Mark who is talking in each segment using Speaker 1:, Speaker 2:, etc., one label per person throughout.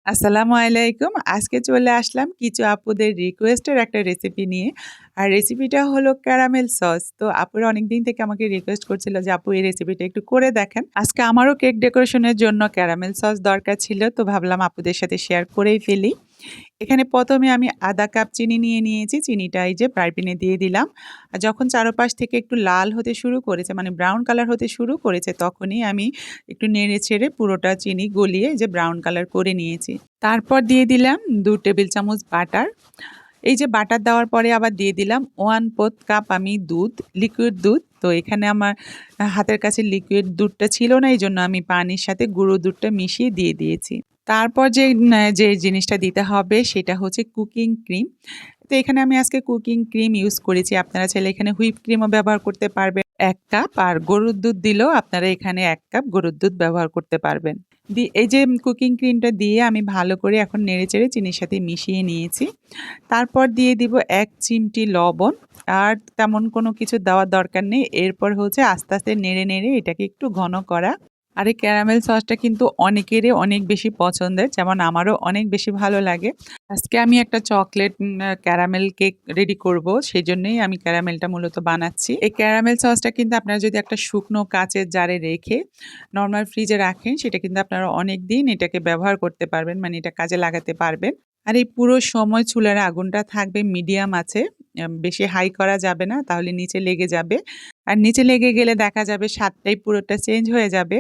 Speaker 1: আসসালামু আলাইকুম। আজকে চলে আসলাম কিছু আপুদের রিকোয়েস্টের একটা রেসিপি নিয়ে। আর রেসিপিটা হলো ক্যারামেল সস। তো আপুরা অনেকদিন থেকে আমাকে রিকোয়েস্ট করছিল যে, "আপু এই রেসিপিটা একটু করে দেখেন।" আজকে আমারও কেক ডেকোরেশনের জন্য ক্যারামেল সস দরকার ছিল। তো ভাবলাম আপুদের সাথে শেয়ার করেই ফেলি। এখানে ১ম এ আমি ০.৫ কাপ চিনি নিয়ে নিয়েছি। চিনিটা এই যে ফ্রাই প্যানে দিয়ে দিলাম। আর যখন চারপাশ থেকে একটু লাল হতে শুরু করেছে, মানে ব্রাউন কালার হতে শুরু করেছে, তখনই আমি একটু নেড়ে-চেড়ে পুরোটা চিনি গলিয়ে এই যে ব্রাউন কালার করে নিয়েছি। তারপর দিয়ে দিলাম ২ টেবিল চামচ বাটার। এই যে বাটার দেওয়ার পরে আবার দিয়ে দিলাম 1/4 কাপ আমি দুধ, লিকুইড দুধ। তো এখানে আমার হাতের কাছে লিকুইড দুধটা ছিল না, এইজন্য আমি পানির সাথে গুঁড়ো দুধটা মিশিয়ে দিয়ে দিয়েছি। তারপর যে জিনিসটা দিতে হবে সেটা হচ্ছে কুকিং ক্রিম। তো এখানে আমি আজকে কুকিং ক্রিম ইউজ করেছি। আপনারা চাইলে এখানে হুইপ ক্রিমও ব্যবহার করতে পারবেন। ১ কাপ আর গরুর দুধ দিলেও আপনারা এখানে ১ কাপ গরুর দুধ ব্যবহার করতে পারবেন। এই যে কুকিং ক্রিমটা দিয়ে আমি ভালো করে এখন নেড়েচেড়ে চিনির সাথে মিশিয়ে নিয়েছি। তারপর দিয়ে দিব ১ চিমটি লবণ। আর তেমন কোনো কিছু দেওয়ার দরকার নেই। এরপর হচ্ছে আস্তে, আস্তে নেড়ে এটাকে একটু ঘন করা। আর এই ক্যারামেল সসটা কিন্তু অনেকেরই অনেক বেশি পছন্দের। যেমন আমারও অনেক বেশি ভালো লাগে। আজকে আমি একটা চকলেট ক্যারামেল কেক রেডি করব। সেজন্যই আমি ক্যারামেলটা মূলত বানাচ্ছি। এই ক্যারামেল সসটা কিন্তু আপনারা যদি একটা শুকনো কাঁচের জারে রেখে নরমাল ফ্রিজে রাখেন, সেটা কিন্তু আপনারা অনেকদিন এটাকে ব্যবহার করতে পারবেন। মানে এটা কাজে লাগাতে পারবেন। আর এই পুরো সময় চুলার আগুনটা থাকবে মিডিয়াম আঁচে। বেশি হাই করা যাবে না, তাহলে নিচে লেগে যাবে। আর নিচে লেগে গেলে দেখা যাবে স্বাদটাই পুরোটা চেঞ্জ হয়ে যাবে।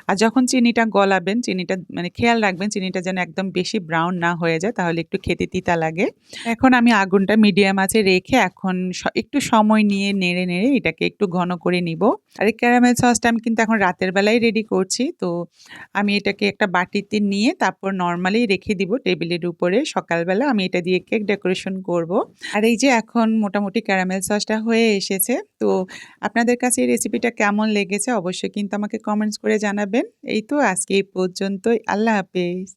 Speaker 1: আর যখন চিনিটা গলাবেন, চিনিটা মানে খেয়াল রাখবেন চিনিটা যেন একদম বেশি ব্রাউন না হয়ে যায়, তাহলে একটু খেতে তিতা লাগে। এখন আমি আগুনটা মিডিয়াম আঁচে রেখে এখন একটু সময় নিয়ে নেড়ে এটাকে একটু ঘন করে নিব। আর এই ক্যারামেল সসটা আমি কিন্তু এখন রাতের বেলায় রেডি করছি। তো আমি এটাকে একটা বাটিতে নিয়ে তারপর নরমালি রেখে দিব টেবিলের উপরে। সকালবেলা আমি এটা দিয়ে কেক ডেকোরেশন করব। আর এই যে এখন মোটামুটি ক্যারামেল সসটা হয়ে এসেছে। তো আপনাদের কাছে এই রেসিপিটা কেমন লেগেছে অবশ্যই কিন্তু আমাকে কমেন্টস করে জানাবেন। এই তো আজকে এই পর্যন্তই। আল্লাহ হাফেজ।